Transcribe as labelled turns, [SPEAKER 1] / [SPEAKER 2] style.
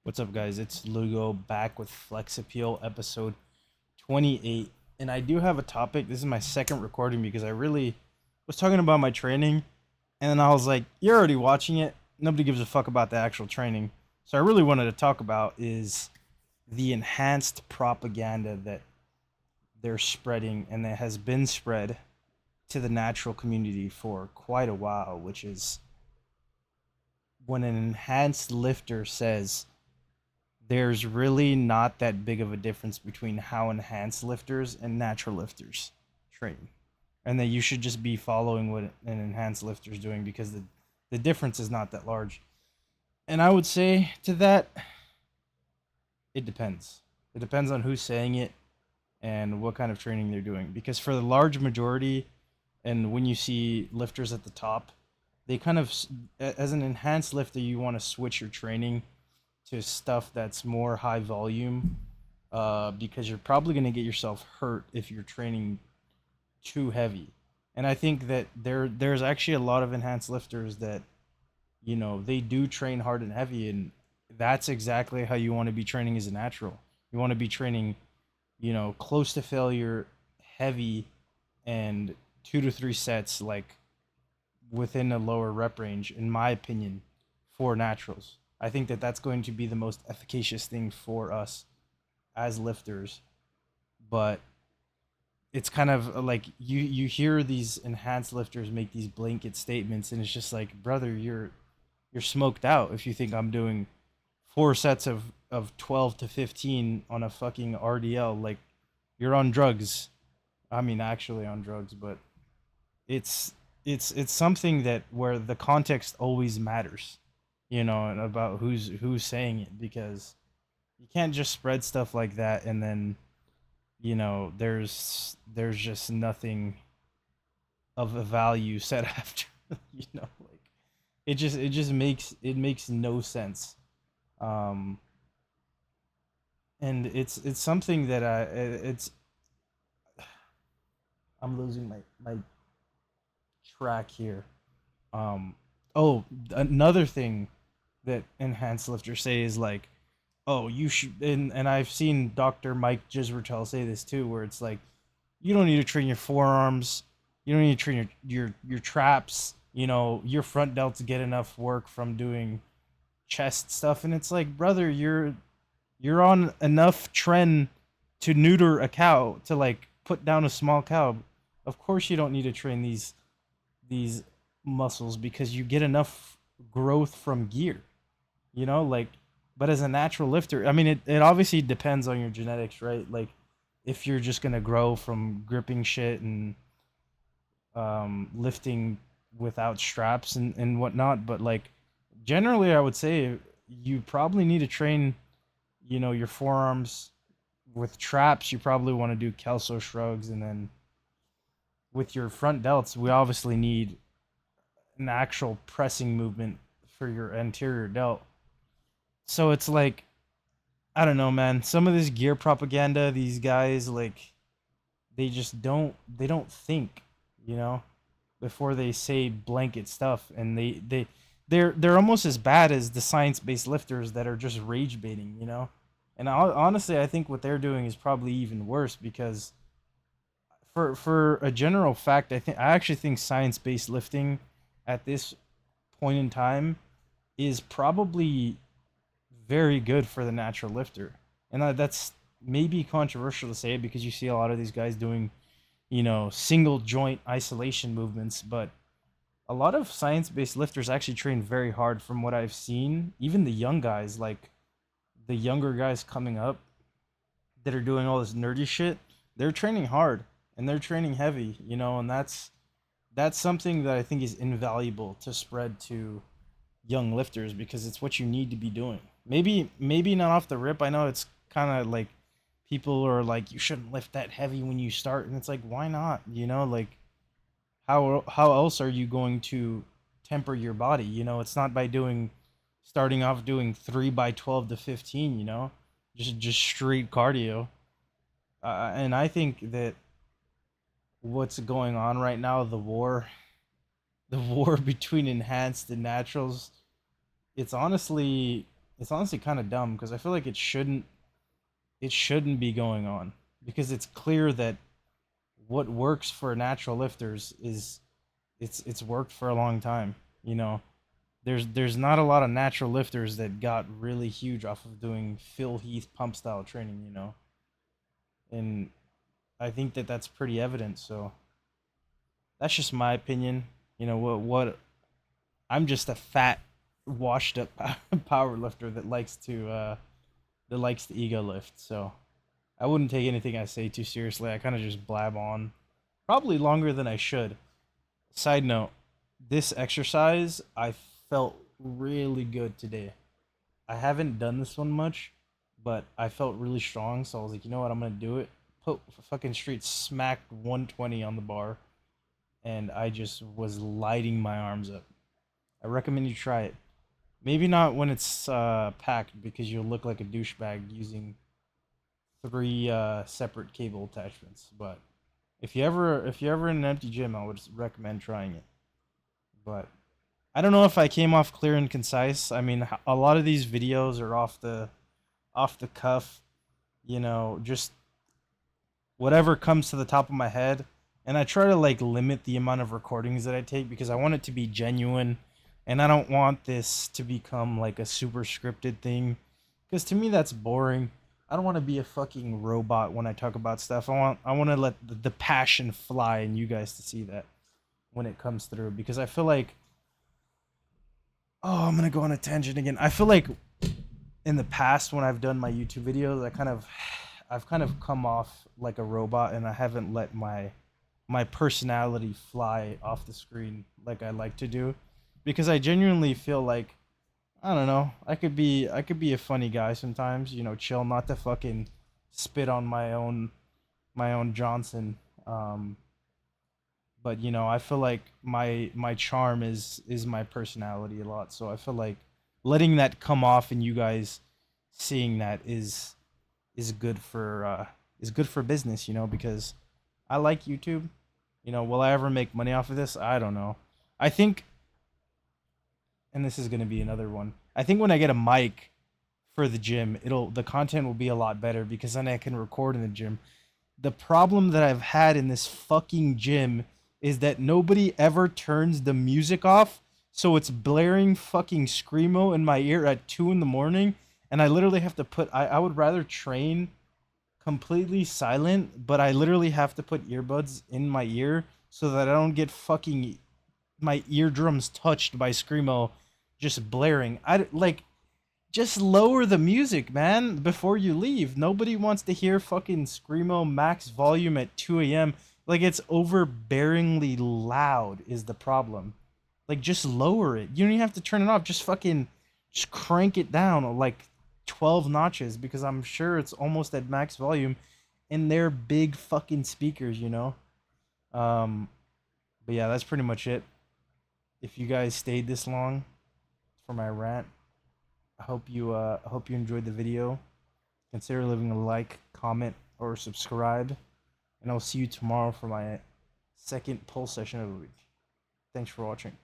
[SPEAKER 1] What's up, guys? It's Lugo back with Flex Appeal episode 28. And I do have a topic. This is my second recording because I really was talking about my training. And then I was like, you're already watching it. Nobody gives a fuck about the actual training. So I really wanted to talk about is the enhanced propaganda that they're spreading and that has been spread to the natural community for quite a while, which is when an enhanced lifter says there's really not that big of a difference between how enhanced lifters and natural lifters train. And that you should just be following what an enhanced lifter is doing because the difference is not that large. And I would say to that, it depends. It depends on who's saying it and what kind of training they're doing. Because for the large majority, and when you see lifters at the top, they kind of, as an enhanced lifter, you want to switch your training to stuff that's more high volume because you're probably going to get yourself hurt if you're training too heavy. And I think that there's actually a lot of enhanced lifters that they do train hard and heavy, and that's exactly how you want to be training as a natural. You want to be training, close to failure, heavy, and 2 to 3 sets, like within a lower rep range, in my opinion, for naturals. I think that that's going to be the most efficacious thing for us as lifters. But it's kind of like you hear these enhanced lifters make these blanket statements, and it's just like, brother, you're smoked out if you think I'm doing 4 sets of 12 to 15 on a fucking RDL. Like, you're on drugs. I mean, actually on drugs, but it's it's something that where the context always matters, and about who's saying it, because you can't just spread stuff like that and then there's just nothing of a value said after. Like, it makes no sense. um and it's something that it's I'm losing my track here. um oh, another thing that enhanced lifters say is like, oh, you should, and I've seen Dr. Mike Gisbertel say this too, where it's like, you don't need to train your forearms, you don't need to train your traps, your front delts get enough work from doing chest stuff. And it's like, brother, you're on enough trend to neuter a cow, to like put down a small cow. Of course you don't need to train these muscles because you get enough growth from gear, like. But as a natural lifter, I mean, it obviously depends on your genetics, right? Like, if you're just gonna grow from gripping shit and lifting without straps and whatnot. But like, generally I would say you probably need to train, your forearms with traps. You probably want to do kelso shrugs, and then with your front delts, we obviously need an actual pressing movement for your anterior delt. So it's like, I don't know, man. Some of this gear propaganda, these guys, like, they don't think, you know, before they say blanket stuff, and they're almost as bad as the science-based lifters that are just rage baiting. And honestly, I think what they're doing is probably even worse, because for a general fact, I actually think science-based lifting at this point in time is probably very good for the natural lifter. And that's maybe controversial to say, because you see a lot of these guys doing, single joint isolation movements. But a lot of science based lifters actually train very hard from what I've seen. Even the young guys, like the younger guys coming up that are doing all this nerdy shit, they're training hard and they're training heavy, and that's something that I think is invaluable to spread to young lifters, because it's what you need to be doing. Maybe not off the rip. I know it's kind of like, people are like, you shouldn't lift that heavy when you start, and it's like, why not? Like, how else are you going to temper your body? It's not by doing starting off doing 3 by 12 to 15. Just straight cardio. And I think that what's going on right now, the war between enhanced and naturals, it's honestly it's honestly kind of dumb because I feel like it shouldn't be going on because it's clear that what works for natural lifters is it's worked for a long time. You know, there's not a lot of natural lifters that got really huge off of doing Phil Heath pump style training. And I think that that's pretty evident. So that's just my opinion. What I'm just a fat, washed up power lifter that likes the ego lift. So I wouldn't take anything I say too seriously. I kind of just blab on, probably longer than I should. Side note: this exercise I felt really good today. I haven't done this one much, but I felt really strong, so I was like, you know what, I'm gonna do it. Put fucking street smacked 120 on the bar, and I just was lighting my arms up. I recommend you try it. Maybe not when it's packed because you'll look like a douchebag using three separate cable attachments. But if you're ever in an empty gym, I would recommend trying it. But I don't know if I came off clear and concise. I mean, a lot of these videos are off the cuff, just whatever comes to the top of my head. And I try to like limit the amount of recordings that I take because I want it to be genuine and I don't want this to become like a super scripted thing because to me that's boring. I don't want to be a fucking robot when I talk about stuff. I want to let the passion fly and you guys to see that when it comes through because I feel like I'm going to go on a tangent again. I feel like in the past when I've done my YouTube videos, I've kind of come off like a robot and I haven't let my personality fly off the screen like I like to do because I genuinely feel like I don't know, I could be a funny guy sometimes, chill, not to fucking spit on my own Johnson. Um but I feel like my charm is my personality a lot. So I feel like letting that come off and you guys seeing that is good for business, because I like YouTube. Will I ever make money off of this? I don't know. I think, and this is gonna be another one. I think when I get a mic for the gym, the content will be a lot better because then I can record in the gym. The problem that I've had in this fucking gym is that nobody ever turns the music off, so it's blaring fucking screamo in my ear at 2 in the morning, and I literally have to put. I would rather train completely silent, but I literally have to put earbuds in my ear so that I don't get fucking my eardrums touched by screamo just blaring. Just lower the music, man, before you leave. Nobody wants to hear fucking screamo max volume at 2 a.m. Like it's overbearingly loud is the problem. Like just lower it. You don't even have to turn it off. Just crank it down like 12 notches because I'm sure it's almost at max volume and they're big fucking speakers. Um but yeah, that's pretty much it. If you guys stayed this long for my rant, I hope you enjoyed the video. Consider leaving a like, comment, or subscribe, and I'll see you tomorrow for my second pull session of the week. Thanks for watching.